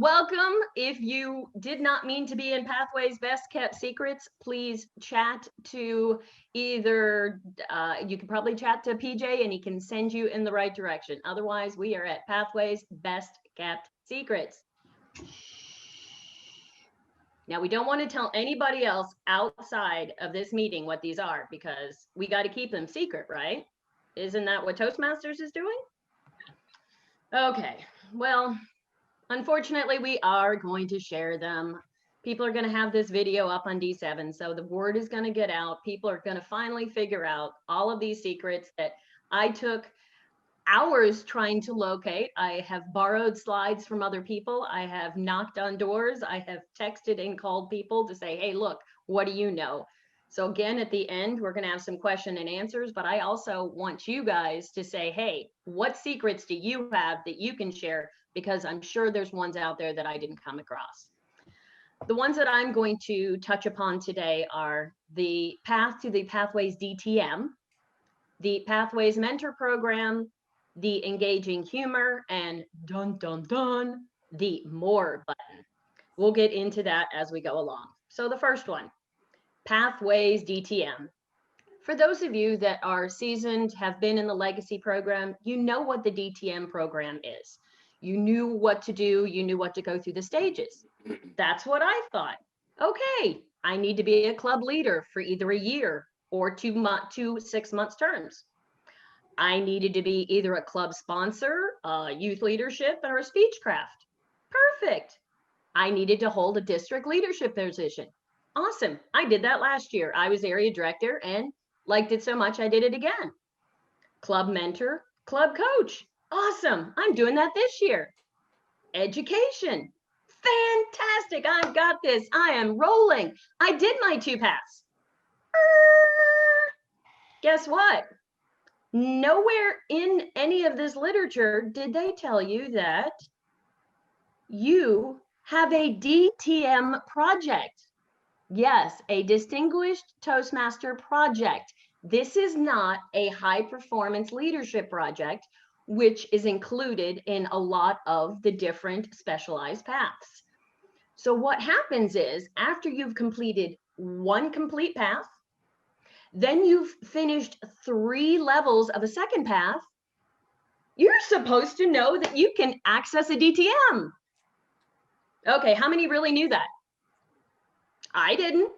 welcome. If you did not mean to be in Pathways Best Kept Secrets, please chat to either, you can probably chat to PJ and he can send you in the right direction. Otherwise, we are at Pathways Best Kept Secrets. Now, we don't want to tell anybody else outside of this meeting what these are because we got to keep them secret, right? Isn't that what Toastmasters is doing? Okay, well, unfortunately, we are going to share them. People are going to have this video up on D7, so the word is going to get out. People are going to finally figure out all of these secrets that I took hours trying to locate. I have borrowed slides from other people. I have knocked on doors. I have texted and called people to say, hey, look, what do you know? So again, at the end, we're going to have some question and answers, but I also want you guys to say, hey, what secrets do you have that you can share? Because I'm sure there's ones out there that I didn't come across. The ones that I'm going to touch upon today are the path to the Pathways DTM, the Pathways Mentor Program, the engaging humor, and dun, dun, dun, the more button. We'll get into that as we go along. So the first one, Pathways DTM. For those of you that are seasoned, have been in the legacy program, you know what the DTM program is. You knew what to do. You knew what to go through the stages. That's what I thought. Okay, I need to be a club leader for either a year or 2 6 months terms. I needed to be either a club sponsor, youth leadership, or a speechcraft. Perfect. I needed to hold a district leadership position. Awesome. I did that last year. I was area director and liked it so much I did it again. Club mentor, club coach. Awesome. I'm doing that this year. Education. Fantastic. I've got this. I am rolling. I did my 2 paths. Guess what? Nowhere in any of this literature did they tell you that you have a DTM project. Yes, a Distinguished Toastmaster project. This is not a high performance leadership project, which is included in a lot of the different specialized paths. So what happens is after you've completed one complete path, then you've finished 3 levels of a second path, you're supposed to know that you can access a DTM. Okay, how many really knew that? I didn't.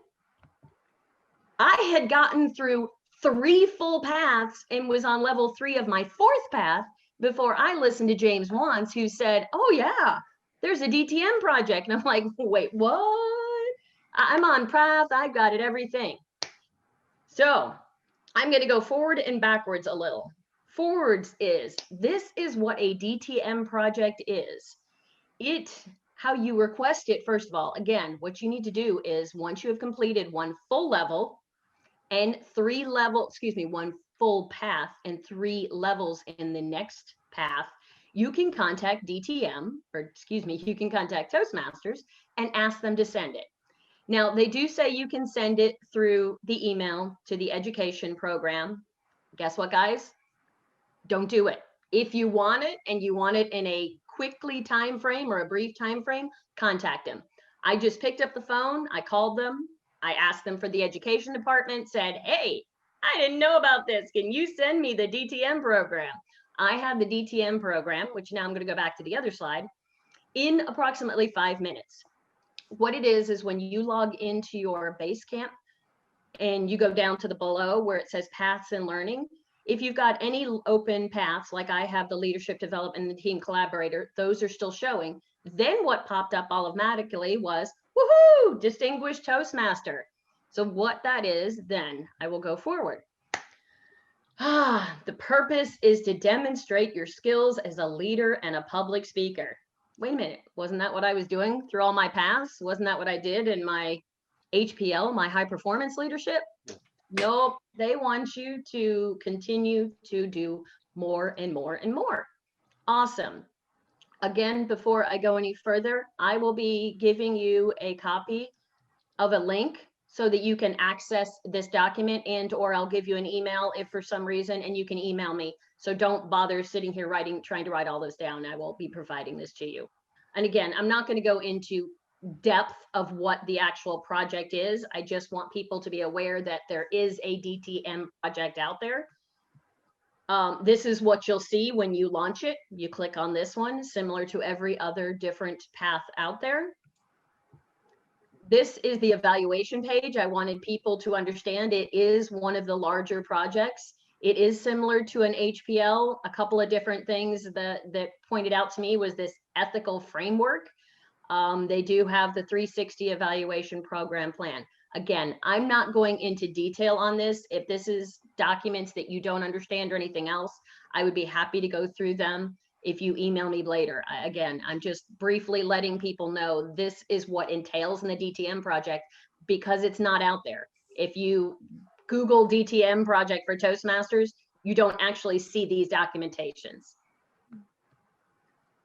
I had gotten through 3 full paths and was on level 3 of my 4th path before I listened to James once, who said, oh yeah, there's a DTM project. And I'm like, wait, what? I'm on path, I've got it, everything. So I'm going to go forward and backwards a little. Forwards is, this is what a DTM project is. How you request it, first of all, again, what you need to do is once you have completed 1 full level and 1 full path and 3 levels in the next path, you can contact DTM, you can contact Toastmasters and ask them to send it. Now, they do say you can send it through the email to the education program. Guess what, guys? Don't do it. If you want it and you want it in a quickly time frame or a brief time frame, contact them. I just picked up the phone, I called them, I asked them for the education department, said, hey, I didn't know about this. Can you send me the DTM program? I have the DTM program, which now I'm going to go back to the other slide, in approximately 5 minutes. What it is when you log into your Basecamp and you go down to the below where it says paths and learning, if you've got any open paths, like I have the leadership development and the team collaborator, those are still showing. Then what popped up automatically was, woohoo, Distinguished Toastmaster. So what that is, then I will go forward. The purpose is to demonstrate your skills as a leader and a public speaker. Wait a minute, wasn't that what I was doing through all my paths? Wasn't that what I did in my HPL, my high performance leadership? Nope, they want you to continue to do more and more and more. Awesome. Again, before I go any further, I will be giving you a copy of a link so that you can access this document, and or I'll give you an email if for some reason, and you can email me. So don't bother sitting here trying to write all this down. I will be providing this to you. And again, I'm not going to go into depth of what the actual project is. I just want people to be aware that there is a DTM project out there. This is what you'll see when you launch it. You click on this one, similar to every other different path out there. This is the evaluation page. I wanted people to understand it is one of the larger projects. It is similar to an HPL. A couple of different things that pointed out to me was this ethical framework. They do have the 360 evaluation program plan. Again, I'm not going into detail on this. If this is documents that you don't understand or anything else, I would be happy to go through them if you email me later. Again, I'm just briefly letting people know this is what entails in the DTM project because it's not out there. If you Google DTM project for Toastmasters, you don't actually see these documentations.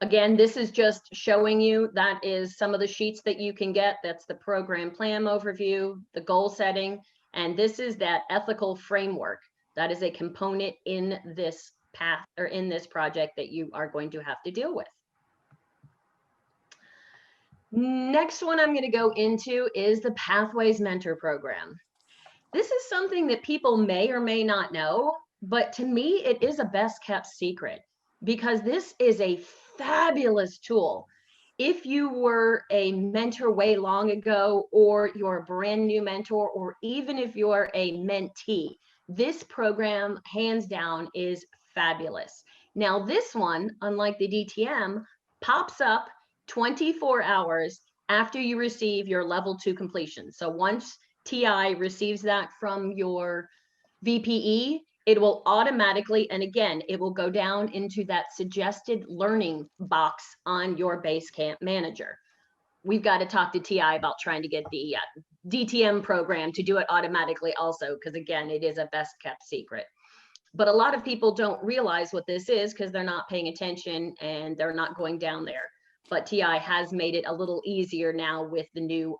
Again, this is just showing you that is some of the sheets that you can get. That's the program plan overview, the goal setting, and this is that ethical framework. That is a component in this path or in this project that you are going to have to deal with. Next one I'm going to go into is the Pathways Mentor Program. This is something that people may or may not know, but to me, it is a best kept secret because this is a fabulous tool. If you were a mentor way long ago, or you're a brand new mentor, or even if you're a mentee, this program, hands down, is fabulous. Now, this one, unlike the DTM, pops up 24 hours after you receive your level 2 completion. So once TI receives that from your VPE, it will automatically, and again, it will go down into that suggested learning box on your Basecamp manager. We've got to talk to TI about trying to get the DTM program to do it automatically also, because again, it is a best kept secret. But a lot of people don't realize what this is because they're not paying attention and they're not going down there. But TI has made it a little easier now with the new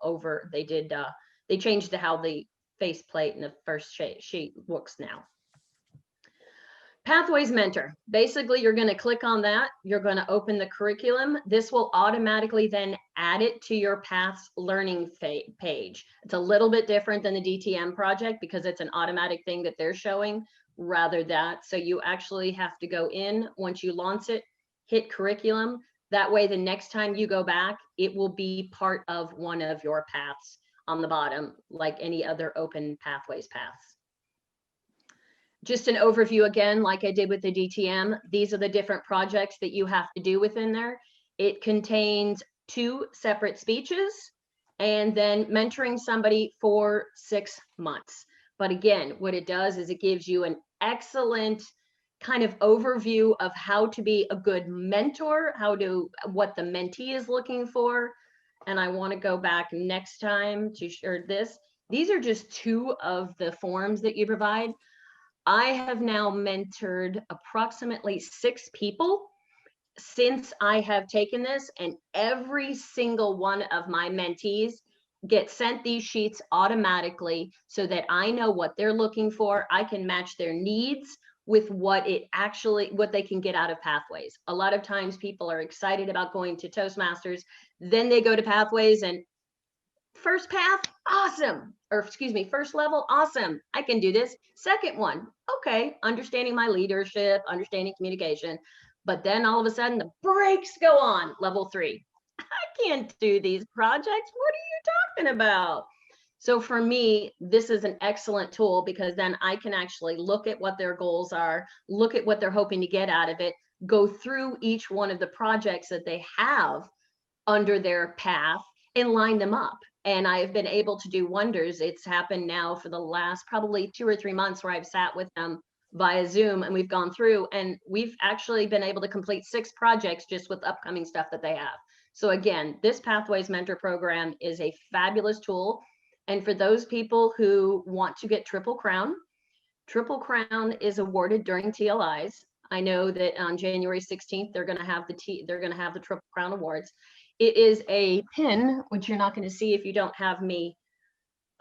they changed how the faceplate and the first sheet looks now. Pathways Mentor. Basically, you're going to click on that. You're going to open the curriculum. This will automatically then add it to your Paths learning page. It's a little bit different than the DTM project because it's an automatic thing that they're showing rather that. So you actually have to go in once you launch it, hit curriculum. That way, the next time you go back, it will be part of one of your paths on the bottom, like any other open Pathways paths. Just an overview again, like I did with the DTM, these are the different projects that you have to do within there. It contains 2 separate speeches and then mentoring somebody for 6 months. But again, what it does is it gives you an excellent kind of overview of how to be a good mentor, what the mentee is looking for. And I want to go back next time to share this. These are just 2 of the forms that you provide. I have now mentored approximately 6 people since I have taken this, and every single one of my mentees get sent these sheets automatically so that I know what they're looking for. I can match their needs with what they can get out of Pathways. A lot of times people are excited about going to Toastmasters, then they go to Pathways and first path, awesome. Or excuse me, first level, awesome. I can do this. Second one, okay, understanding my leadership, understanding communication. But then all of a sudden the brakes go on, level 3. I can't do these projects. What are you talking about? So for me, this is an excellent tool because then I can actually look at what their goals are, look at what they're hoping to get out of it, go through each one of the projects that they have under their path and line them up. And I've been able to do wonders. It's happened now for the last probably 2 or 3 months where I've sat with them via Zoom and we've gone through and we've actually been able to complete 6 projects just with upcoming stuff that they have. So again, this Pathways Mentor Program is a fabulous tool. And for those people who want to get Triple Crown is awarded during TLIs. I know that on January 16th, they're going to have the Triple Crown Awards. It is a pin, which you're not going to see if you don't have me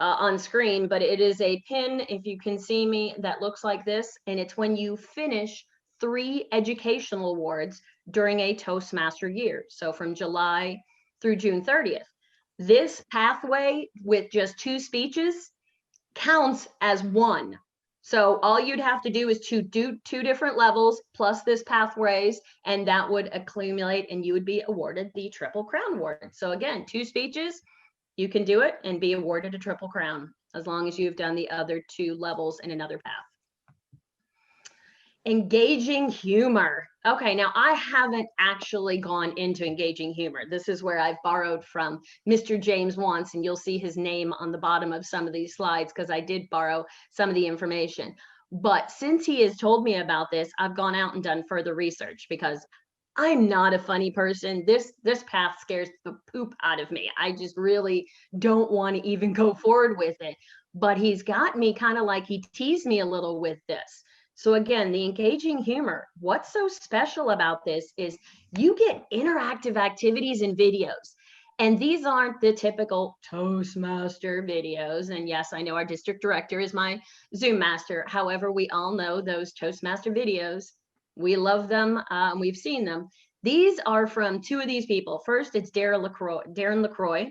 on screen, but it is a pin, if you can see me, that looks like this. And it's when you finish 3 educational awards during a Toastmaster year. So from July through June 30th. This pathway with just 2 speeches counts as 1. So all you'd have to do is to do 2 different levels plus this pathways, and that would accumulate and you would be awarded the Triple Crown Award. So again, 2 speeches, you can do it and be awarded a Triple Crown as long as you've done the other 2 levels in another path. Engaging humor. Okay, now I haven't actually gone into engaging humor. This is where I've borrowed from Mr. James Wants, and you'll see his name on the bottom of some of these slides because I did borrow some of the information. But since he has told me about this, I've gone out and done further research because I'm not a funny person. This path scares the poop out of me. I just really don't want to even go forward with it. But he's got me kind of like he teased me a little with this. So again, the engaging humor, what's so special about this is you get interactive activities and videos. And these aren't the typical Toastmaster videos. And yes, I know our district director is my Zoom master. However, we all know those Toastmaster videos. We love them. We've seen them. These are from 2 of these people. First, it's Darren LaCroix.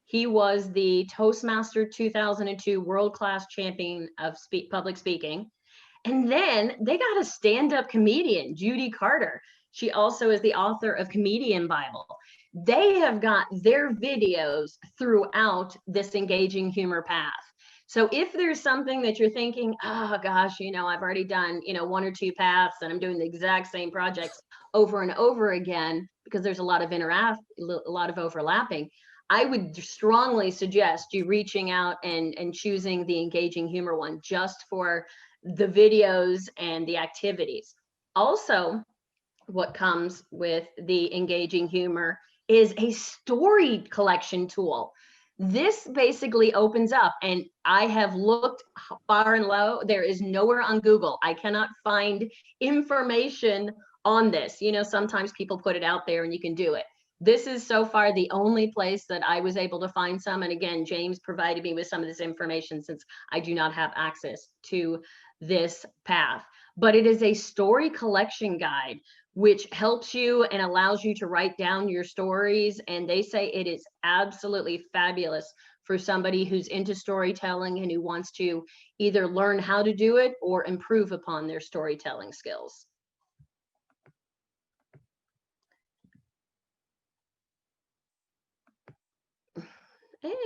He was the Toastmaster 2002 world-class champion of public speaking. And then they got a stand-up comedian, Judy Carter. She also is the author of Comedian Bible. They have got their videos throughout this engaging humor path. So if there's something that you're thinking, oh gosh, I've already done, 1 or 2 paths and I'm doing the exact same projects over and over again because there's a lot of overlapping, I would strongly suggest you reaching out and choosing the engaging humor one just for the videos and the activities. Also, what comes with the engaging humor is a story collection tool. This basically opens up, and I have looked far and low. There is nowhere on Google. I cannot find information on this. Sometimes people put it out there and you can do it. This is so far the only place that I was able to find some. And again, James provided me with some of this information since I do not have access to this path. But it is a story collection guide which helps you and allows you to write down your stories. And they say it is absolutely fabulous for somebody who's into storytelling and who wants to either learn how to do it or improve upon their storytelling skills.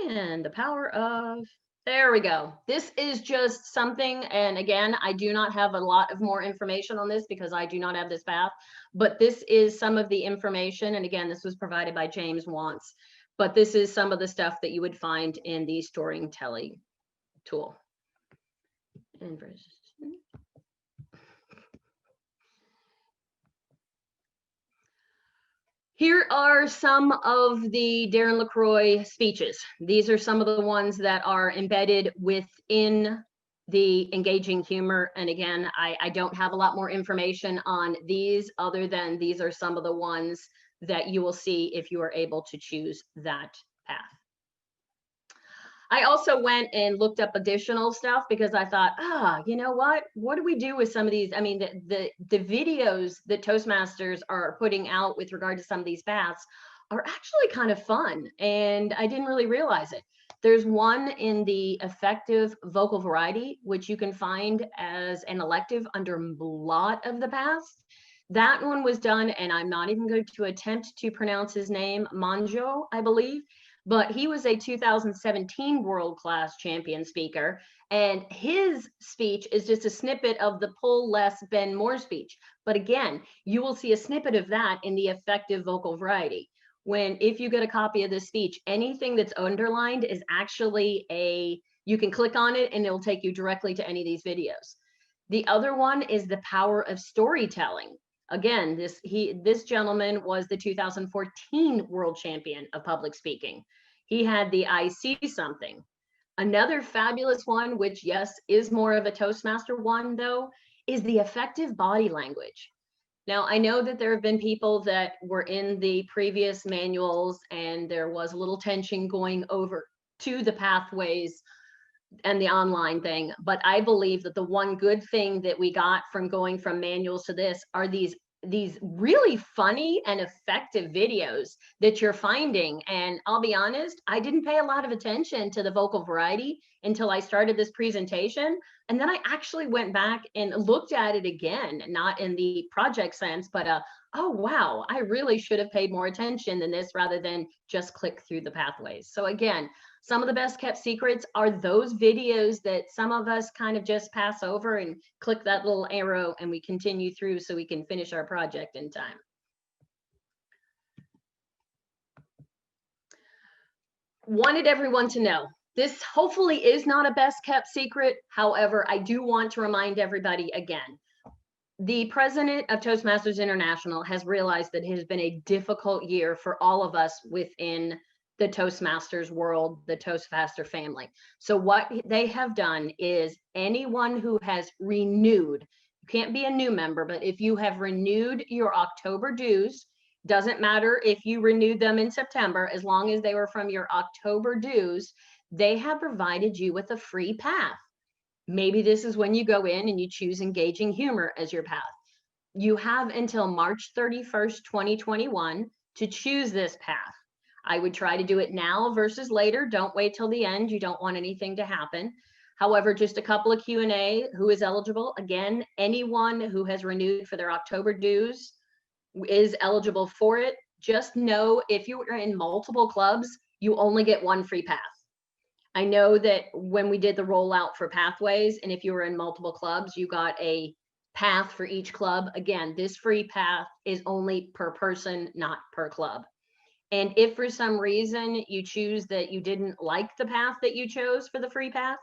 And the power of, there we go. This is just something, and again, I do not have a lot of more information on this because I do not have this path, but this is some of the information. And again, this was provided by James Wants, but this is some of the stuff that you would find in the storytelling tool. And here are some of the Darren LaCroix speeches. These are some of the ones that are embedded within the engaging humor. And again, I don't have a lot more information on these other than these are some of the ones that you will see if you are able to choose that path. I also went and looked up additional stuff because I thought, you know what do we do with some of these? I mean, the videos that Toastmasters are putting out with regard to some of these paths are actually kind of fun. And I didn't really realize it. There's one in the effective vocal variety, which you can find as an elective under a lot of the paths. That one was done, and I'm not even going to attempt to pronounce his name, Manjo, I believe. But he was a 2017 world-class champion speaker, and his speech is just a snippet of the pull less, bend more speech. But again, you will see a snippet of that in the effective vocal variety. If you get a copy of this speech, anything that's underlined is actually you can click on it and it'll take you directly to any of these videos. The other one is the power of storytelling. Again, this gentleman was the 2014 world champion of public speaking. He had the I See Something. Another fabulous one, which yes, is more of a Toastmaster one though, is the effective body language. Now, I know that there have been people that were in the previous manuals and there was a little tension going over to the pathways and the online thing. But I believe that the one good thing that we got from going from manuals to this are these really funny and effective videos that you're finding. And I'll be honest, I didn't pay a lot of attention to the vocal variety until I started this presentation. And then I actually went back and looked at it again, not in the project sense, but oh, wow, I really should have paid more attention than this rather than just click through the pathways. So again, some of the best kept secrets are those videos that some of us kind of just pass over and click that little arrow and we continue through so we can finish our project in time. Wanted everyone to know, this hopefully is not a best kept secret. However, I do want to remind everybody again, the president of Toastmasters International has realized that it has been a difficult year for all of us within the Toastmasters world, the Toastmaster family. So what they have done is anyone who has renewed, you can't be a new member, but if you have renewed your October dues, doesn't matter if you renewed them in September, as long as they were from your October dues, they have provided you with a free path. Maybe this is when you go in and you choose engaging humor as your path. You have until March 31st, 2021 to choose this path. I would try to do it now versus later. Don't wait till the end. You don't want anything to happen. However, just a couple of Q&A, who is eligible? Again, anyone who has renewed for their October dues is eligible for it. Just know if you are in multiple clubs, you only get one free path. I know that when we did the rollout for Pathways, and if you were in multiple clubs, you got a path for each club. Again, this free path is only per person, not per club. And if for some reason you choose that you didn't like the path that you chose for the free path,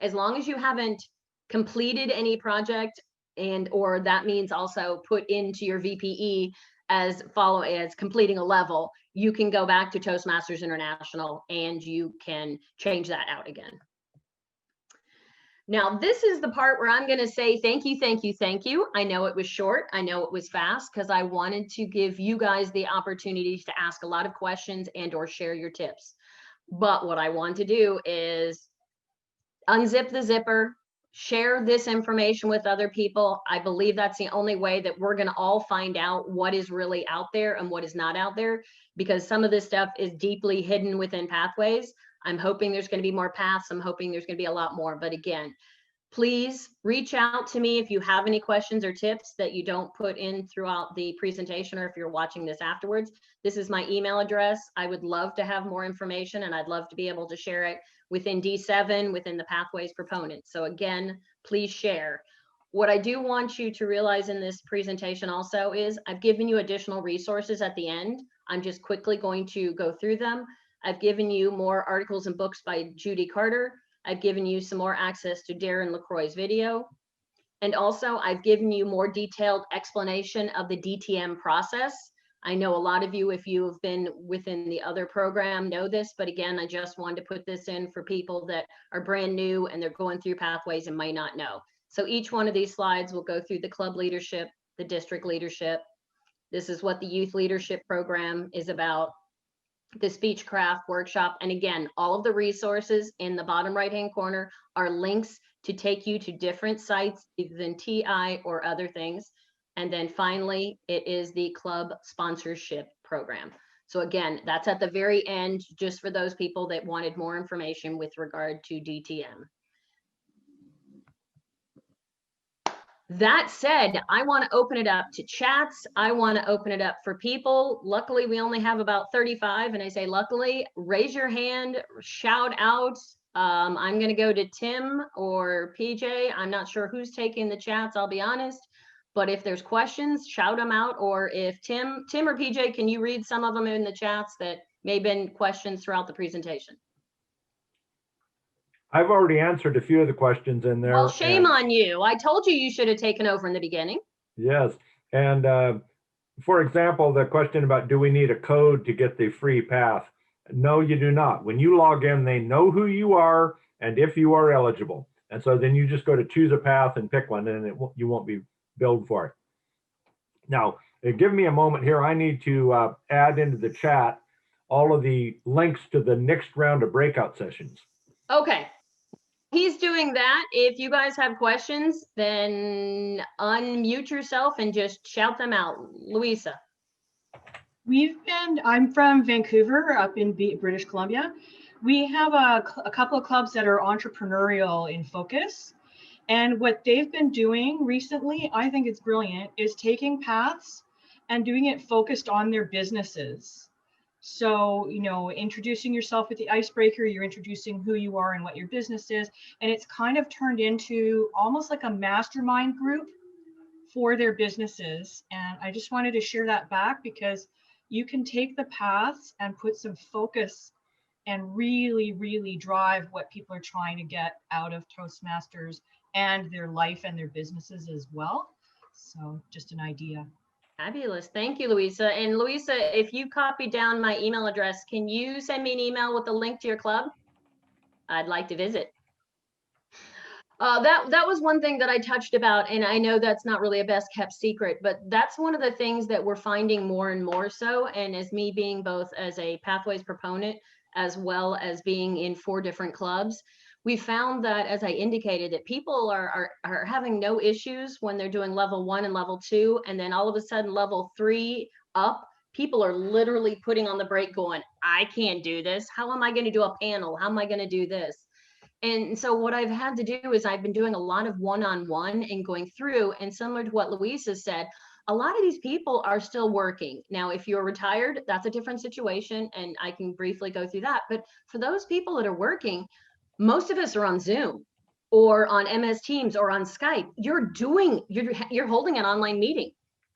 as long as you haven't completed any project and or that means also put into your VPE as completing a level, you can go back to Toastmasters International and you can change that out again. Now, this is the part where I'm going to say thank you, thank you, thank you. I know it was short. I know it was fast because I wanted to give you guys the opportunity to ask a lot of questions and or share your tips. But what I want to do is unzip the zipper, share this information with other people. I believe that's the only way that we're going to all find out what is really out there and what is not out there, because some of this stuff is deeply hidden within Pathways. I'm hoping there's going to be more paths. I'm hoping there's going to be a lot more. But again, please reach out to me if you have any questions or tips that you don't put in throughout the presentation, or if you're watching this afterwards. This is my email address. I would love to have more information, and I'd love to be able to share it within D7, within the Pathways proponents. So again, please share. What I do want you to realize in this presentation also is I've given you additional resources at the end. I'm just quickly going to go through them. I've given you more articles and books by Judy Carter. I've given you some more access to Darren LaCroix's video. And also I've given you more detailed explanation of the DTM process. I know a lot of you, if you have been within the other program, know this, but again, I just wanted to put this in for people that are brand new and they're going through Pathways and might not know. So each one of these slides will go through the club leadership, the district leadership. This is what the youth leadership program is about, the Speechcraft workshop. And again, all of the resources in the bottom right-hand corner are links to take you to different sites, either than TI or other things. And then finally, it is the club sponsorship program. So again, that's at the very end, just for those people that wanted more information with regard to DTM. That said, I want to open it up to chats. I want to open it up for people. Luckily, we only have about 35, and I say luckily, raise your hand, shout out. I'm going to go to Tim or PJ. I'm not sure who's taking the chats, I'll be honest. But if there's questions, shout them out. Or if Tim or PJ, can you read some of them in the chats that may have been questions throughout the presentation? I've already answered a few of the questions in there. Well, shame on you. I told you you should have taken over in the beginning. Yes. And for example, the question about do we need a code to get the free path? No, you do not. When you log in, they know who you are and if you are eligible. And so then you just go to choose a path and pick one, and you won't be billed for it. Now, give me a moment here. I need to add into the chat all of the links to the next round of breakout sessions. Okay. doing that, if you guys have questions, then unmute yourself and just shout them out. Louisa. I'm from Vancouver, up in British Columbia. We have a couple of clubs that are entrepreneurial in focus. And what they've been doing recently, I think it's brilliant, is taking paths and doing it focused on their businesses. So, you know, introducing yourself with the icebreaker, you're introducing who you are and what your business is. And it's kind of turned into almost like a mastermind group for their businesses. And I just wanted to share that back because you can take the paths and put some focus and really, really drive what people are trying to get out of Toastmasters and their life and their businesses as well. So just an idea. Fabulous. Thank you, Louisa. And Louisa, if you copy down my email address, can you send me an email with the link to your club? I'd like to visit. That was one thing that I touched about, and I know that's not really a best kept secret, but that's one of the things that we're finding more and more so. And as me being both as a Pathways proponent, as well as being in 4 different clubs, we found that, as I indicated, that people are having no issues when they're doing level 1 and level 2, and then all of a sudden level 3 up, people are literally putting on the brake going, I can't do this. How am I going to do a panel? How am I going to do this? And so what I've had to do is I've been doing a lot of one-on-one and going through, and similar to what Louisa said, a lot of these people are still working. Now, if you're retired, that's a different situation, and I can briefly go through that. But for those people that are working, most of us are on Zoom or on MS Teams or on Skype. You're holding an online meeting.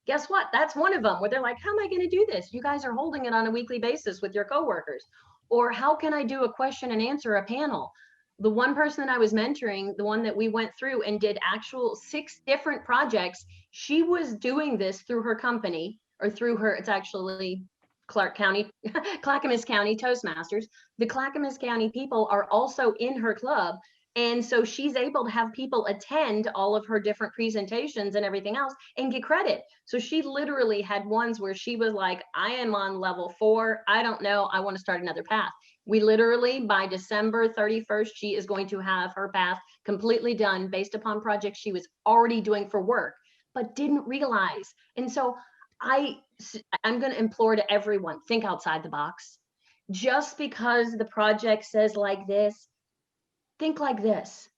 Guess what? That's one of them where they're like, how am I going to do this? You guys are holding it on a weekly basis with your coworkers. Or how can I do a question and answer, a panel? The one person that I was mentoring, the one that we went through and did actual 6 different projects, she was doing this through her company, or through her, it's actually Clackamas County Toastmasters. The Clackamas County people are also in her club. And so she's able to have people attend all of her different presentations and everything else and get credit. So she literally had ones where she was like, I am on level 4. I don't know. I want to start another path. We literally, by December 31st, she is going to have her path completely done based upon projects she was already doing for work, but didn't realize. And so I'm going to implore to everyone, think outside the box. Just because the project says like this, think like this.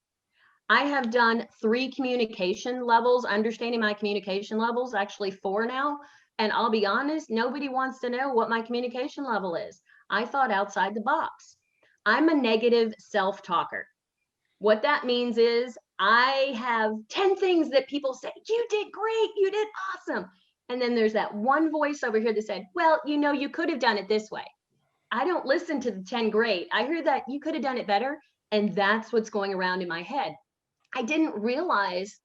I have done 3 communication levels, understanding my communication levels, actually 4 now. And I'll be honest, nobody wants to know what my communication level is. I thought outside the box. I'm a negative self-talker. What that means is I have 10 things that people say, you did great, you did awesome. And then there's that one voice over here that said, well, you know, you could have done it this way. I don't listen to the 10 great. I hear that you could have done it better. And that's what's going around in my head. I didn't realize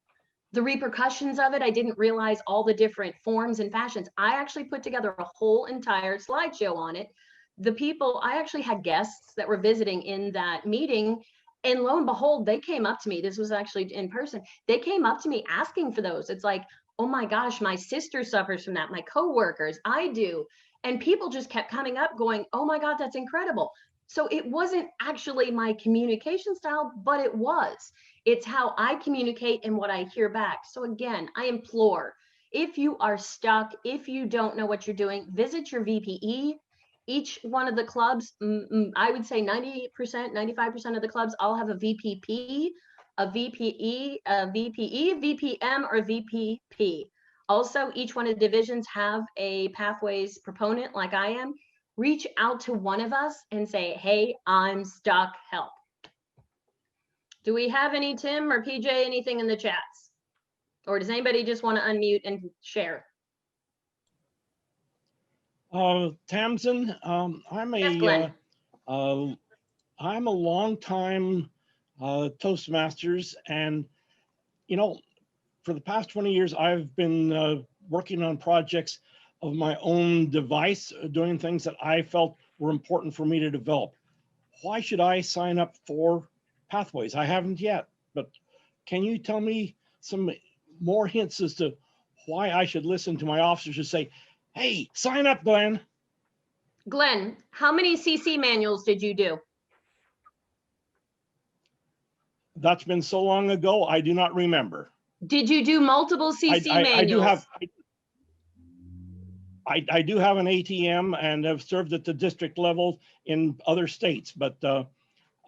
the repercussions of it. I didn't realize all the different forms and fashions. I actually put together a whole entire slideshow on it. The people, I actually had guests that were visiting in that meeting, and lo and behold, they came up to me. This was actually in person. They came up to me asking for those. It's like, oh my gosh, my sister suffers from that. My coworkers, I do. And people just kept coming up going, oh my God, that's incredible. So it wasn't actually my communication style, but it was. It's how I communicate and what I hear back. So again, I implore, if you are stuck, if you don't know what you're doing, visit your VPE. Each one of the clubs, I would say 90%, 95% of the clubs all have a VPP, a VPE, a VPE, VPM, or VPP. Also, each one of the divisions have a Pathways proponent like I am. Reach out to one of us and say, hey, I'm stuck, help. Do we have any, Tim or PJ, anything in the chats? Or does anybody just want to unmute and share? Tamsen, I'm a long time Toastmasters, and you know, for the past 20 years, I've been working on projects of my own device, doing things that I felt were important for me to develop. Why should I sign up for Pathways? I haven't yet, but can you tell me some more hints as to why I should listen to my officers who say, hey, sign up, Glenn? Glenn, how many CC manuals did you do? That's been so long ago, I do not remember. Did you do multiple CC manuals? I do have an ATM and have served at the district level in other states, but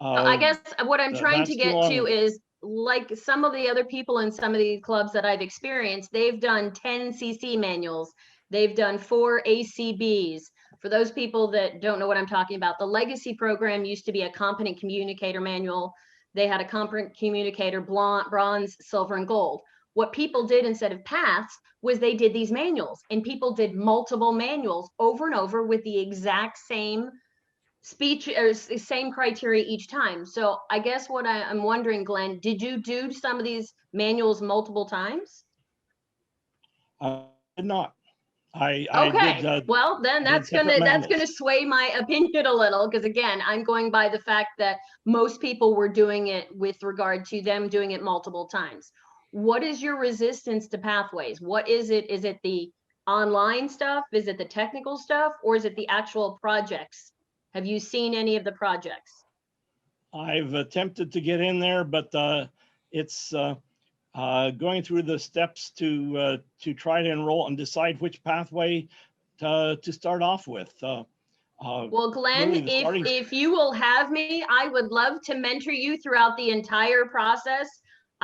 I guess what I'm trying to that's too get long to ago. is, like some of the other people in some of these clubs that I've experienced, they've done 10 CC manuals. They've done 4 ACBs. For those people that don't know what I'm talking about, the legacy program used to be a competent communicator manual. They had a competent communicator, bronze, silver, and gold. What people did instead of paths was they did these manuals, and people did multiple manuals over and over with the exact same speech or same criteria each time. So I guess what I'm wondering, Glenn, did you do some of these manuals multiple times? I did not. I Okay, did, well then did that's separate gonna manuals. sway my opinion a little, because again, I'm going by the fact that most people were doing it with regard to them doing it multiple times. What is your resistance to Pathways? What is it? Is it the online stuff? Is it the technical stuff? Or is it the actual projects? Have you seen any of the projects? I've attempted to get in there, but it's going through the steps to try to enroll and decide which pathway to start off with. Well, Glenn, really the starting- if you will have me, I would love to mentor you throughout the entire process.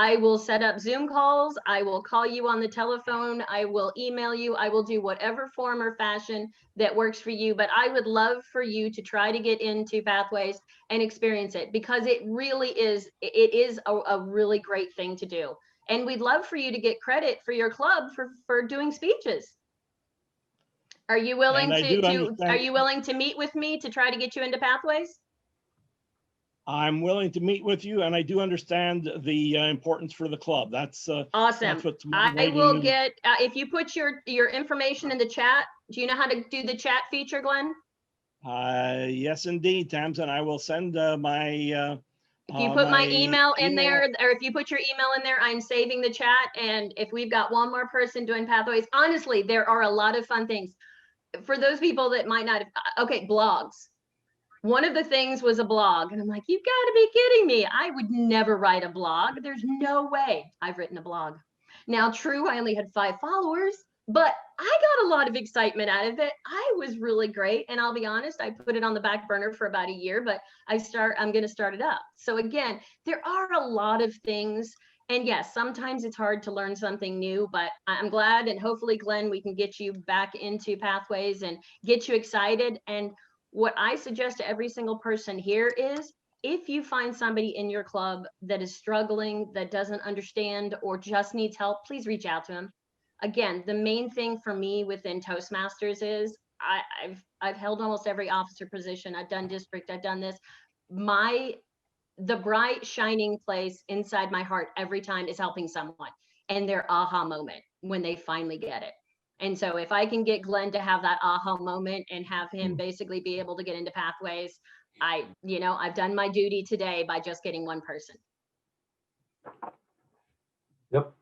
I will set up Zoom calls. I will call you on the telephone. I will email you. I will do whatever form or fashion that works for you. But I would love for you to try to get into Pathways and experience it, because it really is, it is a really great thing to do. And we'd love for you to get credit for your club for doing speeches. Are you willing are you willing to meet with me to try to get you into Pathways? I'm willing to meet with you, and I do understand the importance for the club. That's awesome. That's what's I will get, if you put your information in the chat. Do you know how to do the chat feature, Glenn? Yes, indeed, Tamsen. I will send my. If you put my email in there, or if you put your email in there, I'm saving the chat. And if we've got one more person doing Pathways, honestly, there are a lot of fun things. For those people that might not have, okay, blogs. One of the things was a blog, and I'm like, you've got to be kidding me. I would never write a blog. There's no way I've written a blog. Now, true, I only had 5 followers, but I got a lot of excitement out of it. I was really great. And I'll be honest, I put it on the back burner for about a year, but I'm going to start it up. So again, there are a lot of things. And yes, sometimes it's hard to learn something new, but I'm glad, and hopefully, Glenn, we can get you back into Pathways and get you excited. And what I suggest to every single person here is, if you find somebody in your club that is struggling, that doesn't understand, or just needs help, please reach out to them. Again, the main thing for me within Toastmasters is I've held almost every officer position. I've done district, I've done this. The bright shining place inside my heart every time is helping someone and their aha moment when they finally get it. And so if I can get Glenn to have that aha moment and have him basically be able to get into Pathways, I've done my duty today by just getting one person. Yep.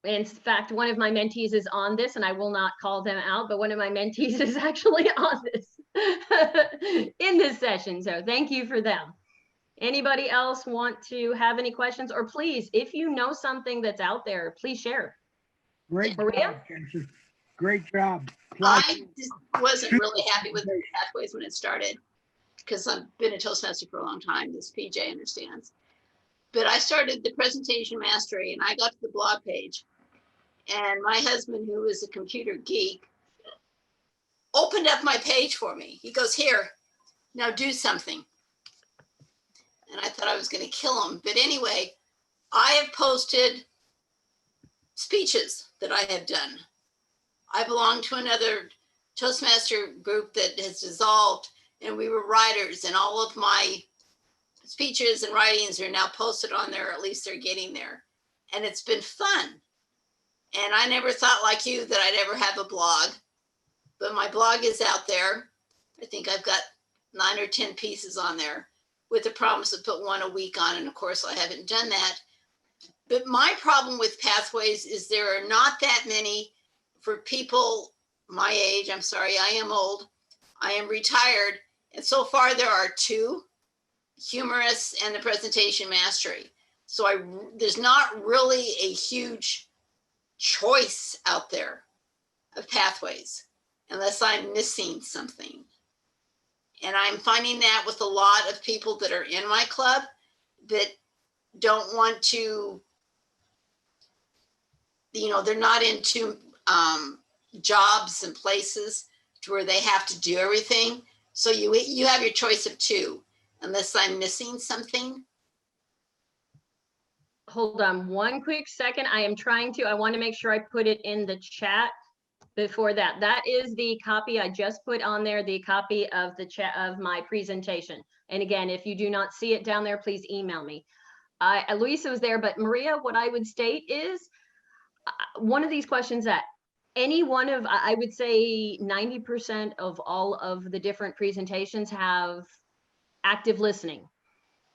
In fact, one of my mentees is on this, and I will not call them out, but one of my mentees is actually on this in this session. So thank you for them. Anybody else want to have any questions? Or please, if you know something that's out there, please share. Great Maria? job, Jensen. Great job. I just wasn't really happy with Pathways when it started, because I've been a Toastmaster for a long time, this PJ understands. But I started the presentation mastery, and I got to the blog page. And my husband, who is a computer geek, opened up my page for me. He goes, here, now do something. And I thought I was going to kill him. But anyway, I have posted speeches that I have done. I belong to another Toastmaster group that has dissolved, and we were writers, and all of my speeches and writings are now posted on there, or at least they're getting there. And it's been fun. And I never thought, like you, that I'd ever have a blog, but my blog is out there. I think I've got 9 or 10 pieces on there with the promise to put one a week on. And of course, I haven't done that. But my problem with Pathways is there are not that many for people my age. I'm sorry, I am old. I am retired. And so far there are 2. humorous and the presentation mastery. So there's not really a huge choice out there of pathways unless I'm missing something. And I'm finding that with a lot of people that are in my club that don't want to, you know, they're not into jobs and places to where they have to do everything. So you have your choice of two, unless I'm missing something. Hold on one quick second. I want to make sure I put it in the chat before that. That is the copy I just put on there, the copy of the chat of my presentation. And again, if you do not see it down there, please email me. Luisa was there, but Maria, what I would state is one of these questions that any one of, I would say 90% of all of the different presentations have active listening.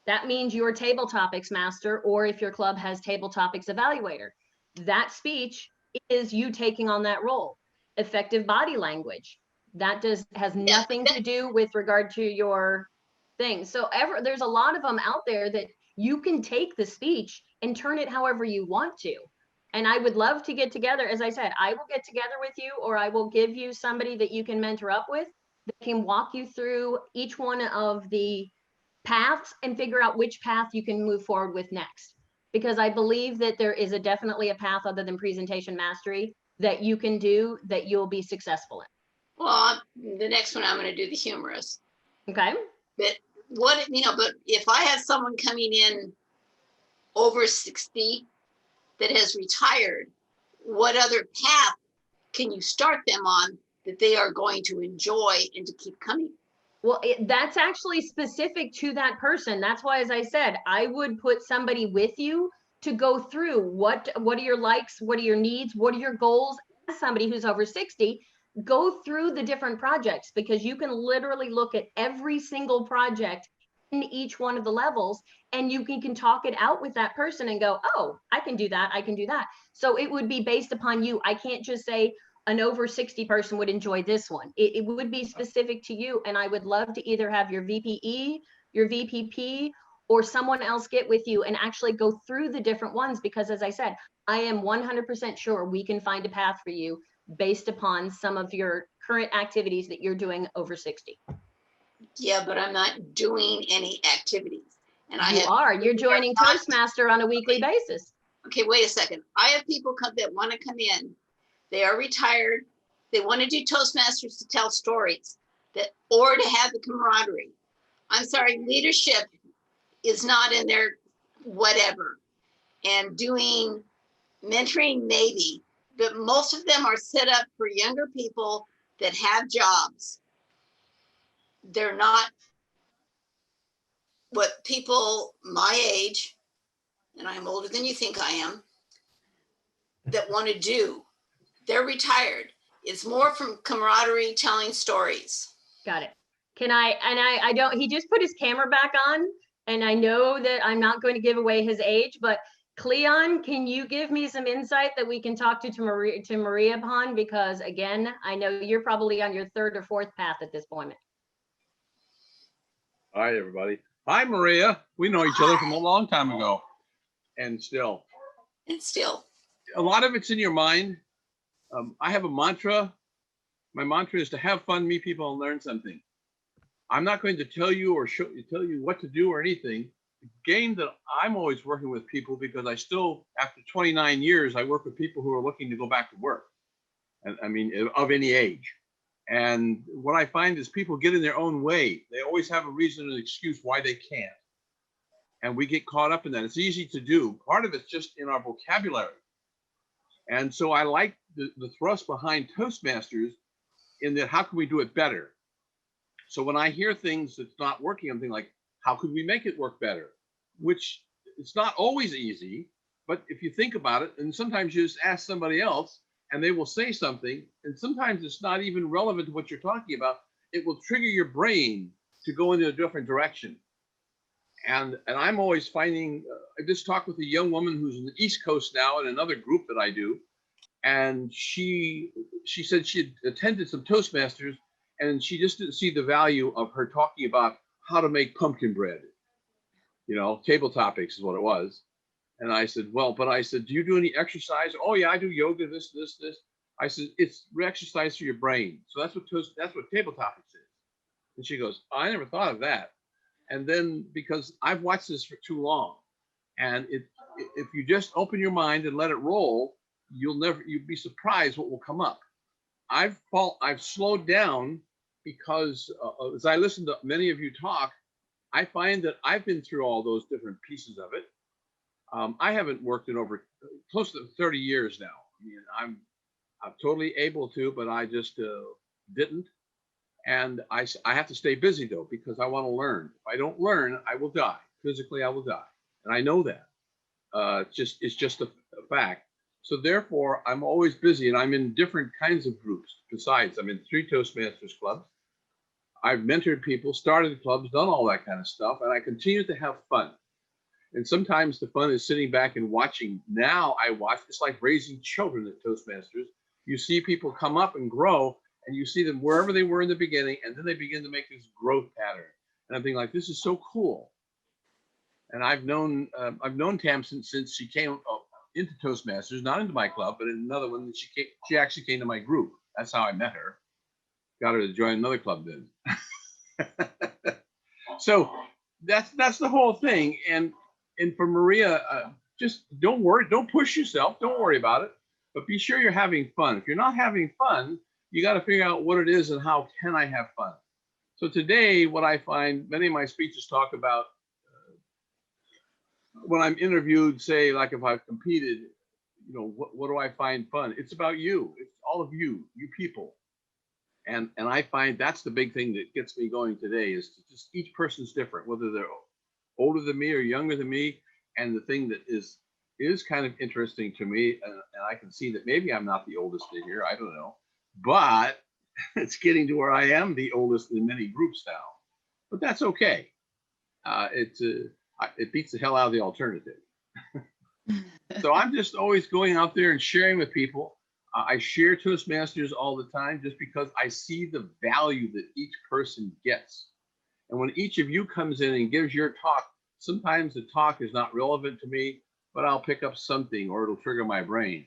That means your table topics master, or if your club has table topics evaluator, that speech is you taking on that role. Effective body language, that has nothing to do with regard to your thing. So there's a lot of them out there that you can take the speech and turn it however you want to. And I would love to get together. As I said, I will get together with you, or I will give you somebody that you can mentor up with that can walk you through each one of the paths and figure out which path you can move forward with next. Because I believe that there is definitely a path other than presentation mastery that you can do that you'll be successful in. Well, the next one I'm going to do the humorous. Okay. But but if I have someone coming in over 60 that has retired, what other path can you start them on that they are going to enjoy and to keep coming? Well, that's actually specific to that person. That's why, as I said, I would put somebody with you to go through what are your likes, what are your needs, what are your goals. As somebody who's over 60, go through the different projects, because you can literally look at every single project in each one of the levels, and you can talk it out with that person and go, oh, I can do that, I can do that. So it would be based upon you. I can't just say an over 60 person would enjoy this one. It would be specific to you. And I would love to either have your VPE, your VPP, or someone else get with you and actually go through the different ones. Because as I said, I am 100% sure we can find a path for you based upon some of your current activities that you're doing over 60. Yeah, but I'm not doing any activities. And You're joining Toastmaster on a weekly basis. Okay, wait a second. I have people that want to come in. They are retired. They want to do Toastmasters to tell stories or to have the camaraderie. I'm sorry, leadership is not in their whatever. And doing mentoring, maybe, but most of them are set up for younger people that have jobs. They're not what people my age, and I'm older than you think I am, that want to do. They're retired. It's more from camaraderie, telling stories. Got it. I don't, he just put his camera back on, and I know that I'm not going to give away his age, but Cleon, can you give me some insight that we can talk to Maria upon? Because again, I know you're probably on your third or fourth path at this point. Hi, everybody. Hi, Maria. We know each other from a long time ago. And still. A lot of it's in your mind. I have a mantra. My mantra is to have fun, meet people, and learn something. I'm not going to tell you or tell you what to do or anything. The game that I'm always working with people, because I still, after 29 years, I work with people who are looking to go back to work. And I mean, of any age. And what I find is people get in their own way. They always have a reason and an excuse why they can't. And we get caught up in that. It's easy to do. Part of it's just in our vocabulary. And so I like the thrust behind Toastmasters in that, how can we do it better? So when I hear things that's not working, I'm thinking like, how could we make it work better? Which it's not always easy, but if you think about it, and sometimes you just ask somebody else and they will say something, and sometimes it's not even relevant to what you're talking about. It will trigger your brain to go in a different direction. And I'm always finding, I just talked with a young woman who's in the East Coast now in another group that I do. And she said she had attended some Toastmasters, and she just didn't see the value of her talking about how to make pumpkin bread table topics is what it was. And I said, well, but I said, do you do any exercise? Oh yeah, I do yoga, this. I said, it's exercise for your brain. So that's what table topics is. And she goes, oh, I never thought of that. And then because I've watched this for too long, and if you just open your mind and let it roll, you'd be surprised what will come up. I've slowed down because as I listen to many of you talk, I find that I've been through all those different pieces of it. I haven't worked in over close to 30 years now. I mean, I'm totally able to, but I just didn't. And I have to stay busy though, because I want to learn. If I don't learn, I will die. Physically, I will die. And I know that. It's just a fact. So therefore, I'm always busy, and I'm in different kinds of groups. Besides, I'm in 3 Toastmasters clubs. I've mentored people, started clubs, done all that kind of stuff, and I continue to have fun. And sometimes the fun is sitting back and watching. Now I watch. It's like raising children at Toastmasters. You see people come up and grow, and you see them wherever they were in the beginning, and then they begin to make this growth pattern. And I'm thinking like, this is so cool. And I've known Tamsen since she came into Toastmasters, not into my club, but in another one. She actually came to my group. That's how I met her. Got her to join another club then. So that's the whole thing. And for Maria, just don't worry, don't push yourself, don't worry about it, but be sure you're having fun. If you're not having fun, you got to figure out what it is and how can I have fun. So today, what I find many of my speeches talk about when I'm interviewed, say, like if I've competed, what do I find fun? It's about you. It's all of you people. And I find that's the big thing that gets me going today is just each person's different, whether they're older than me or younger than me. And the thing that is kind of interesting to me, and I can see that maybe I'm not the oldest in here, I don't know, but it's getting to where I am the oldest in many groups now. But that's okay. It beats the hell out of the alternative. So I'm just always going out there and sharing with people. I share Toastmasters all the time just because I see the value that each person gets. And when each of you comes in and gives your talk, sometimes the talk is not relevant to me, but I'll pick up something or it'll trigger my brain.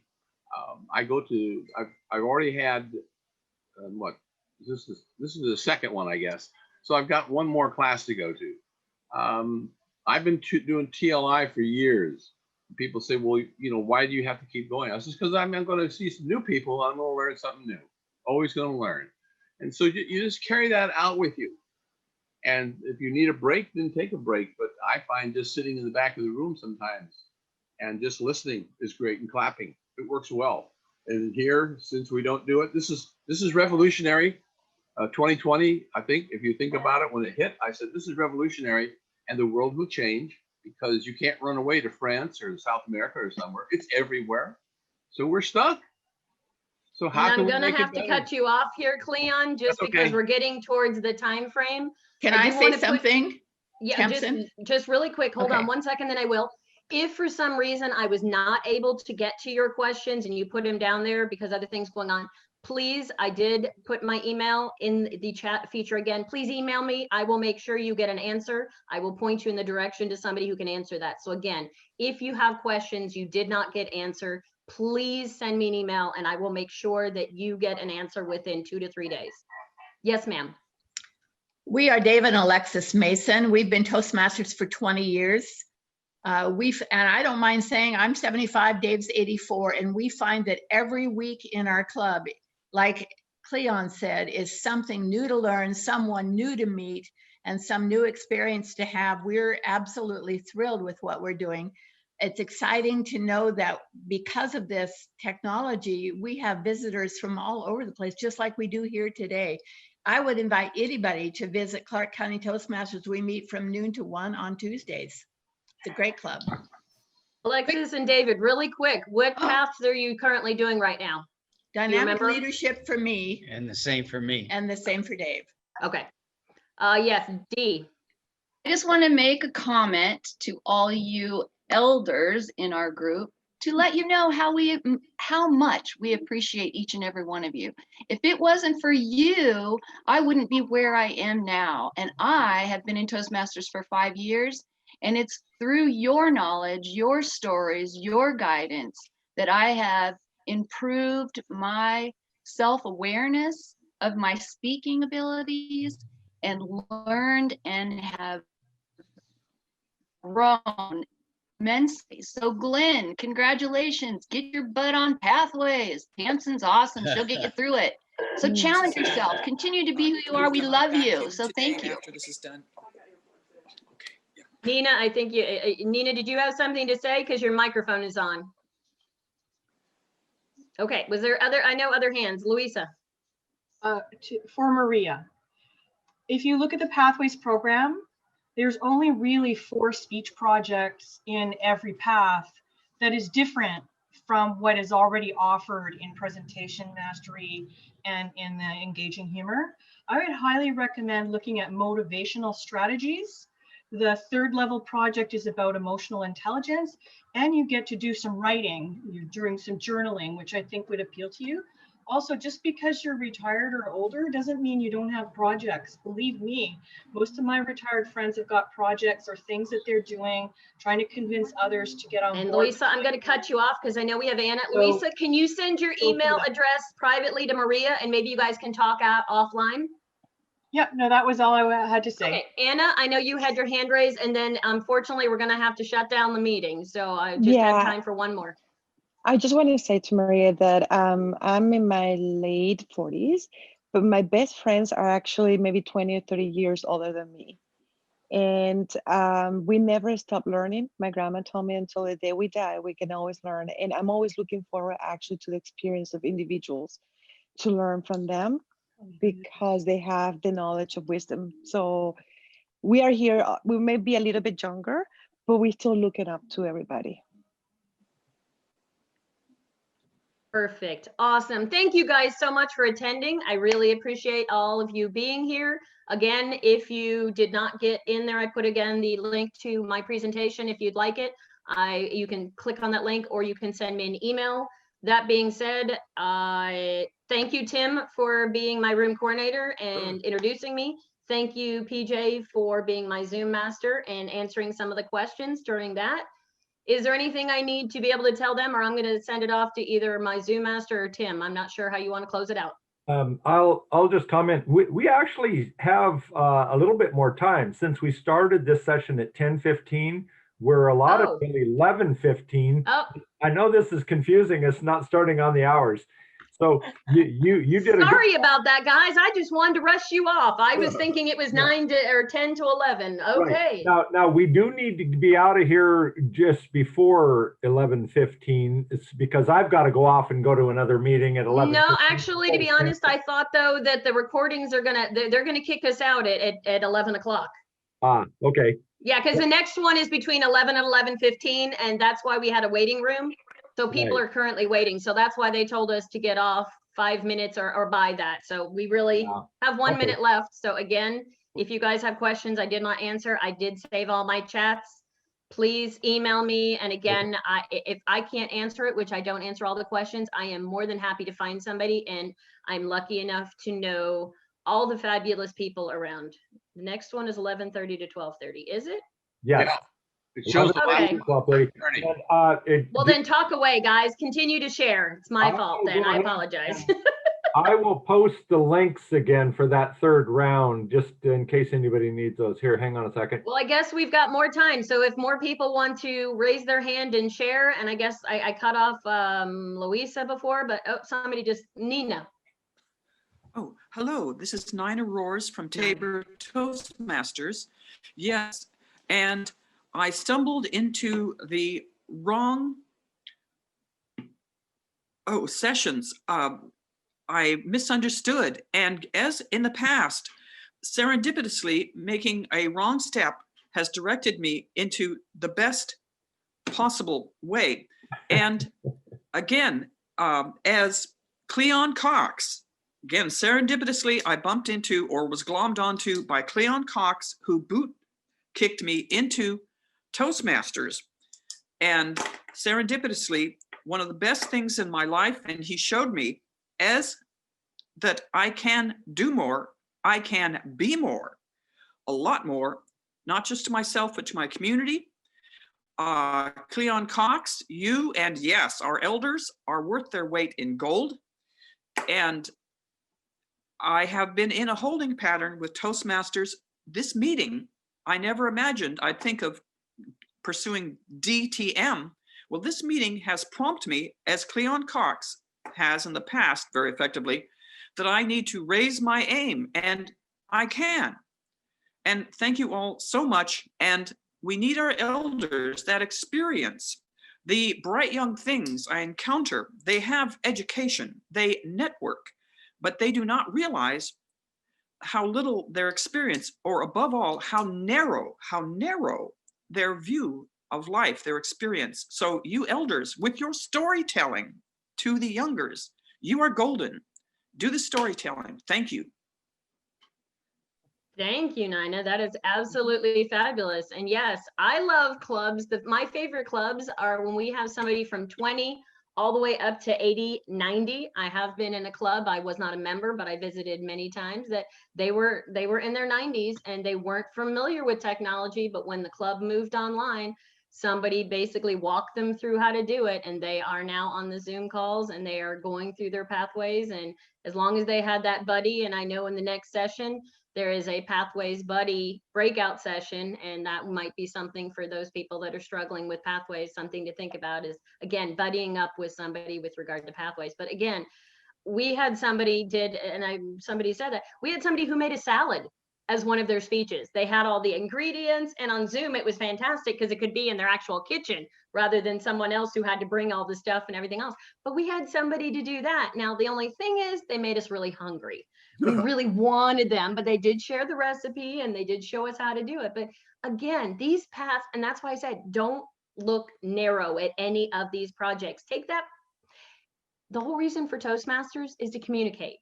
I've already had, this is the second one, I guess. So I've got one more class to go to. I've been doing TLI for years. People say, well, why do you have to keep going? I said, because I'm going to see some new people. I'm going to learn something new. Always going to learn. And so you just carry that out with you. And if you need a break, then take a break. But I find just sitting in the back of the room sometimes and just listening is great, and clapping. It works well. And here, since we don't do it, this is revolutionary. 2020, I think, if you think about it, when it hit, I said, this is revolutionary and the world will change. Because you can't run away to France or South America or somewhere. It's everywhere. So we're stuck. So how can we make it better? I'm gonna have to cut you off here, Cleon, just because we're getting towards the time frame. Can I say something? Yeah, just really quick. Hold on 1 second, then I will. If for some reason I was not able to get to your questions and you put them down there because other things going on, please, I did put my email in the chat feature again. Please email me. I will make sure you get an answer. I will point you in the direction to somebody who can answer that. So again, if you have questions you did not get answered, please send me an email and I will make sure that you get an answer within 2 to 3 days. Yes, ma'am. We are Dave and Alexis Mason. We've been Toastmasters for 20 years. And I don't mind saying I'm 75, Dave's 84, and we find that every week in our club, like Cleon said, is something new to learn, someone new to meet, and some new experience to have. We're absolutely thrilled with what we're doing. It's exciting to know that because of this technology, we have visitors from all over the place, just like we do here today. I would invite anybody to visit Clark County Toastmasters. We meet from noon to 1 on Tuesdays. It's a great club. Alexis and David, really quick, what paths are you currently doing right now? Dynamic leadership for me. And the same for me. And the same for Dave. Okay. Yes, D. I just want to make a comment to all you elders in our group to let you know how much we appreciate each and every one of you. If it wasn't for you, I wouldn't be where I am now. And I have been in Toastmasters for 5 years. And it's through your knowledge, your stories, your guidance that I have improved my self-awareness of my speaking abilities and learned and have grown immensely. So Glenn, congratulations. Get your butt on Pathways. Tamsen's awesome. She'll get you through it. So challenge yourself. Continue to be who you are. We love you. So thank you. After this is done. Nina, I think Nina, did you have something to say? Because your microphone is on. Okay, was there I know other hands. Louisa. For Maria, if you look at the Pathways program, there's only really 4 speech projects in every path that is different from what is already offered in presentation mastery and in the engaging humor. I would highly recommend looking at motivational strategies. The 3rd level project is about emotional intelligence, and you get to do some writing. You're doing some journaling, which I think would appeal to you. Also, just because you're retired or older doesn't mean you don't have projects. Believe me, most of my retired friends have got projects or things that they're doing, trying to convince others to get on And board. Louisa, I'm going to cut you off because I know we have Anna. So- Louisa, can you send your email address privately to Maria, and maybe you guys can talk out offline? Yeah, no, that was all I had to say. Okay, Anna, I know you had your hand raised, and then unfortunately we're going to have to shut down the meeting. So I just have time for one more. I just want to say to Maria that I'm in my late 40s, but my best friends are actually maybe 20 or 30 years older than me. And we never stop learning. My grandma told me until the day we die, we can always learn. And I'm always looking forward actually to the experience of individuals to learn from them because they have the knowledge of wisdom. So we are here, we may be a little bit younger, but we're still looking up to everybody. Perfect. Awesome. Thank you guys so much for attending. I really appreciate all of you being here. Again, if you did not get in there, I put again the link to my presentation. If you'd like it, you can click on that link or you can send me an email. That being said, thank you, Tim, for being my room coordinator and introducing me. Thank you, PJ, for being my Zoom master and answering some of the questions during that. Is there anything I need to be able to tell them, or I'm going to send it off to either my Zoom master or Tim? I'm not sure how you want to close it out. I'll just comment. We actually have a little bit more time since we started this session at 10:15. We're a lot of 11:15. Oh. I know this is confusing. It's not starting on the hours. So you did Sorry about that, guys. I just wanted to rush you off. I was thinking it was 10 to 11. Okay. Right. Now we do need to be out of here just before 11:15. It's because I've got to go off and go to another meeting at 11. No, actually, to be honest, I thought though that the recordings are they're gonna kick us out at 11 o'clock. Ah, okay. Yeah, because the next one is between 11 and 11:15, and that's why we had a waiting room. So people are currently waiting. So that's why they told us to get off 5 minutes or by that. So we really have 1 minute left. So again, if you guys have questions I did not answer, I did save all my chats. Please email me. And again, if I can't answer it, which I don't answer all the questions, I am more than happy to find somebody. And I'm lucky enough to know all the fabulous people around. The next one is 11:30 to 12:30. Is it? Yeah. It shows Okay. Well, then talk away, guys. Continue to share. It's my fault then. I apologize. I will post the links again for that 3rd round, just in case anybody needs those. Here, hang on a second. Well, I guess we've got more time. So if more people want to raise their hand and share, and I guess I cut off Louisa before, but somebody just, Nina. Oh, hello. This is Nina Roars from Tabor Toastmasters. Yes, and I stumbled into the wrong sessions. I misunderstood, and as in the past, serendipitously making a wrong step has directed me into the best possible way. And again, as Cleon Cox, again, serendipitously, I bumped into or was glommed onto by Cleon Cox, who boot kicked me into Toastmasters. And serendipitously, one of the best things in my life, and he showed me as that I can do more, I can be more, a lot more, not just to myself, but to my community. Cleon Cox, you and yes, our elders are worth their weight in gold. And I have been in a holding pattern with Toastmasters. This meeting, I never imagined I'd think of pursuing DTM. Well, this meeting has prompted me, as Cleon Cox has in the past very effectively, that I need to raise my aim, and I can. And thank you all so much. And we need our elders, that experience, the bright young things I encounter. They have education, they network, but they do not realize how little their experience, or above all, how narrow their view of life, their experience. So you elders, with your storytelling to the youngers, you are golden. Do the storytelling. Thank you. Thank you, Nina. That is absolutely fabulous. And yes, I love clubs. My favorite clubs are when we have somebody from 20 all the way up to 80, 90. I have been in a club. I was not a member, but I visited many times that they were in their 90s and they weren't familiar with technology. But when the club moved online, somebody basically walked them through how to do it. And they are now on the Zoom calls and they are going through their pathways. And as long as they had that buddy, and I know in the next session, there is a Pathways Buddy breakout session, and that might be something for those people that are struggling with Pathways. Something to think about is, again, buddying up with somebody with regard to Pathways. But again, we had somebody somebody said that, we had somebody who made a salad as one of their speeches. They had all the ingredients, and on Zoom, it was fantastic because it could be in their actual kitchen rather than someone else who had to bring all the stuff and everything else. But we had somebody to do that. Now, the only thing is they made us really hungry. We really wanted them, but they did share the recipe and they did show us how to do it. But again, these paths, and that's why I said, don't look narrow at any of these projects. Take that. The whole reason for Toastmasters is to communicate,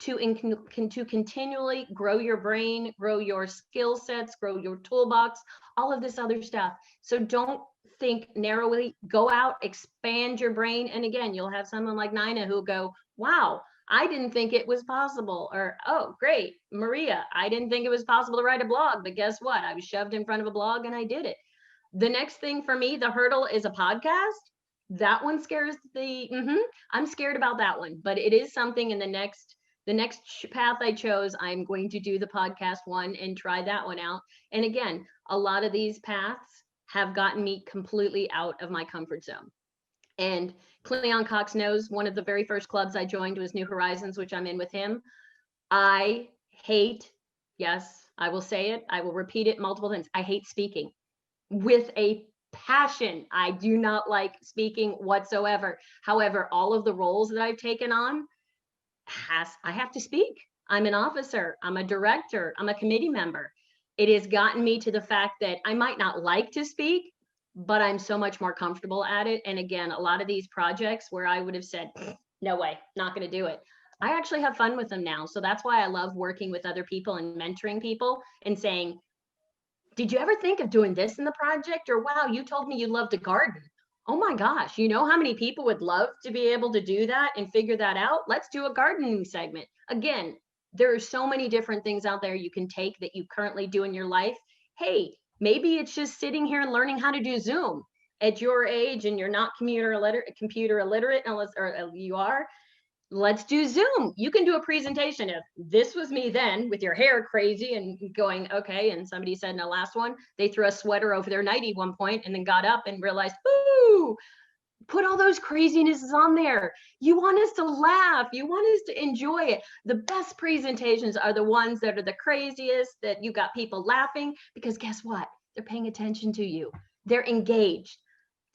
to continually grow your brain, grow your skill sets, grow your toolbox, all of this other stuff. So don't think narrowly, go out, expand your brain. And again, you'll have someone like Nina who'll go, wow, I didn't think it was possible. Or, oh, great, Maria, I didn't think it was possible to write a blog, but guess what? I was shoved in front of a blog and I did it. The next thing for me, the hurdle is a podcast. That one scares I'm scared about that one, but it is something in the next path I chose. I'm going to do the podcast one and try that one out. And again, a lot of these paths have gotten me completely out of my comfort zone. And Cleon Cox knows one of the very first clubs I joined was New Horizons, which I'm in with him. I hate, yes, I will say it, I will repeat it multiple times. I hate speaking with a passion. I do not like speaking whatsoever. However, all of the roles that I've taken on, I have to speak. I'm an officer, I'm a director, I'm a committee member. It has gotten me to the fact that I might not like to speak, but I'm so much more comfortable at it. And again, a lot of these projects where I would have said, no way, not going to do it, I actually have fun with them now. So that's why I love working with other people and mentoring people and saying, did you ever think of doing this in the project? Or wow, you told me you love to garden. Oh my gosh, you know how many people would love to be able to do that and figure that out? Let's do a gardening segment. Again, there are so many different things out there you can take that you currently do in your life. Hey, maybe it's just sitting here and learning how to do Zoom at your age and you're not computer illiterate unless, or you are. Let's do Zoom. You can do a presentation of this was me then with your hair crazy and going, okay. And somebody said in the last one, they threw a sweater over their nightie one point and then got up and realized, ooh, put all those crazinesses on there. You want us to laugh. You want us to enjoy it. The best presentations are the ones that are the craziest, that you got people laughing, because guess what? They're paying attention to you. They're engaged.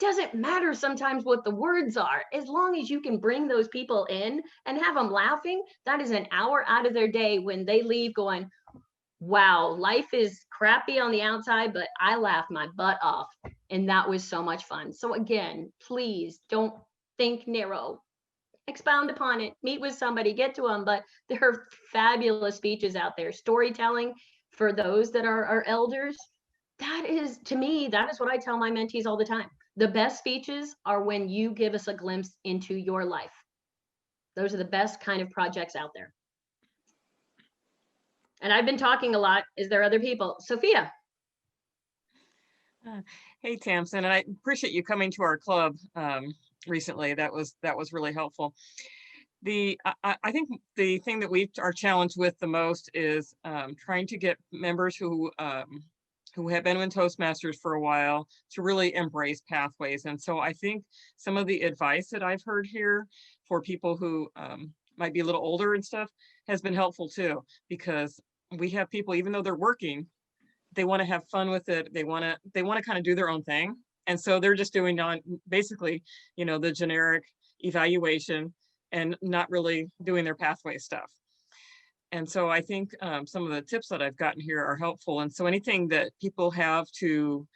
Doesn't matter sometimes what the words are, as long as you can bring those people in and have them laughing. That is an hour out of their day when they leave going, wow, life is crappy on the outside, but I laughed my butt off and that was so much fun. So again, please don't think narrow, expound upon it, meet with somebody, get to them. But there are fabulous speeches out there. Storytelling for those that are our elders, that is, to me, that is what I tell my mentees all the time. The best speeches are when you give us a glimpse into your life. Those are the best kind of projects out there. And I've been talking a lot. Is there other people? Sophia. Hey, Tamsen, and I appreciate you coming to our club recently. That was really helpful. I think the thing that we are challenged with the most is trying to get members who have been in Toastmasters for a while to really embrace Pathways. And so I think some of the advice that I've heard here for people who might be a little older and stuff has been helpful too, because we have people, even though they're working, they want to have fun with it. They want to kind of do their own thing. And so they're just doing basically, the generic evaluation and not really doing their pathway stuff. And so I think some of the tips that I've gotten here are helpful. And so anything that people have to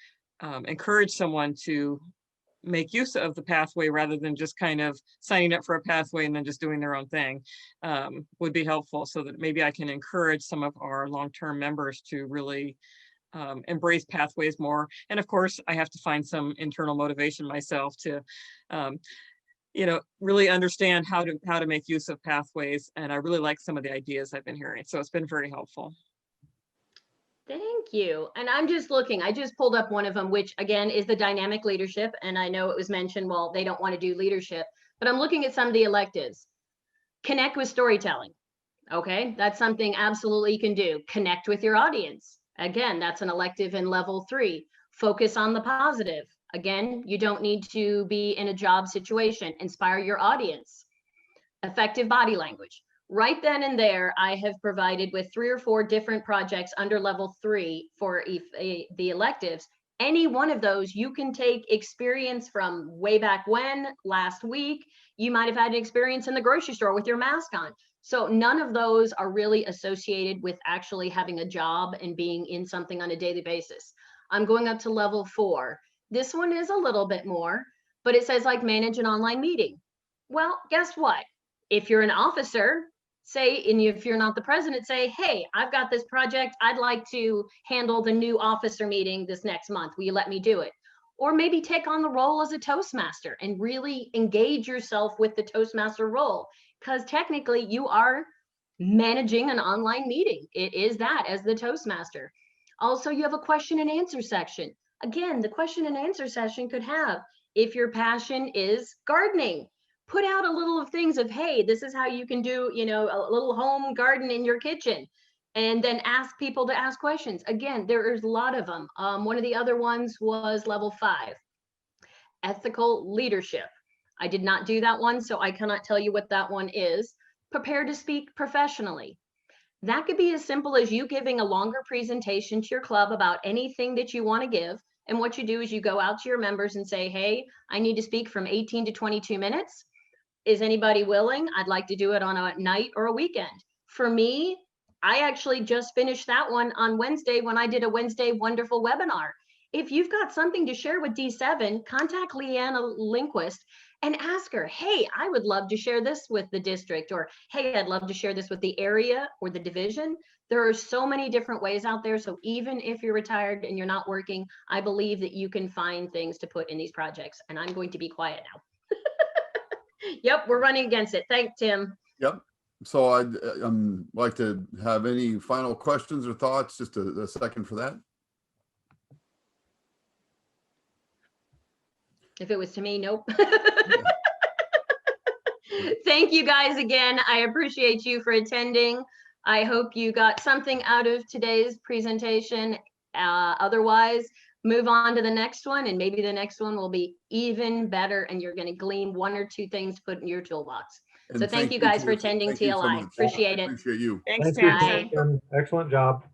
encourage someone to make use of the pathway rather than just kind of signing up for a pathway and then just doing their own thing would be helpful, so that maybe I can encourage some of our long-term members to really embrace pathways more. And of course, I have to find some internal motivation myself to really understand how to make use of pathways. And I really like some of the ideas I've been hearing. So it's been very helpful. Thank you. And I'm just looking, I just pulled up one of them, which again is the dynamic leadership. And I know it was mentioned, well, they don't want to do leadership, but I'm looking at some of the electives. Connect with storytelling. Okay, that's something absolutely you can do. Connect with your audience. Again, that's an elective in level 3. Focus on the positive. Again, you don't need to be in a job situation. Inspire your audience. Effective body language. Right then and there, I have provided with 3 or 4 different projects under level 3 for the electives. Any one of those, you can take experience from way back when, last week. You might have had an experience in the grocery store with your mask on. So none of those are really associated with actually having a job and being in something on a daily basis. I'm going up to level 4. This one is a little bit more, but it says like manage an online meeting. Well, guess what? If you're an officer, say, and if you're not the president, say, hey, I've got this project. I'd like to handle the new officer meeting this next month. Will you let me do it? Or maybe take on the role as a Toastmaster and really engage yourself with the Toastmaster role, because technically you are managing an online meeting. It is that as the Toastmaster. Also, you have a question and answer section. Again, the question and answer session could have, if your passion is gardening, put out a little of things of, hey, this is how you can do, a little home garden in your kitchen, and then ask people to ask questions. Again, there is a lot of them. One of the other ones was level 5, ethical leadership. I did not do that one, so I cannot tell you what that one is. Prepare to speak professionally. That could be as simple as you giving a longer presentation to your club about anything that you want to give. And what you do is you go out to your members and say, hey, I need to speak from 18 to 22 minutes. Is anybody willing? I'd like to do it on a night or a weekend. For me, I actually just finished that one on Wednesday when I did a Wednesday Wonderful webinar. If you've got something to share with D7, contact Leanna Lindquist and ask her, hey, I would love to share this with the district, or hey, I'd love to share this with the area or the division. There are so many different ways out there. So even if you're retired and you're not working, I believe that you can find things to put in these projects. And I'm going to be quiet now. Yep, we're running against it. Thanks, Tim. Yep. So I'd like to have any final questions or thoughts. Just a second for that. If it was to me, nope. Thank you guys again. I appreciate you for attending. I hope you got something out of today's presentation. Otherwise, move on to the next one, and maybe the next one will be even better, and you're going to glean 1 or 2 things to put in your toolbox. And so thank you guys for attending TLI. Appreciate it. Appreciate you. Thanks, Thank you, Tamsen. Tamsen. Excellent job.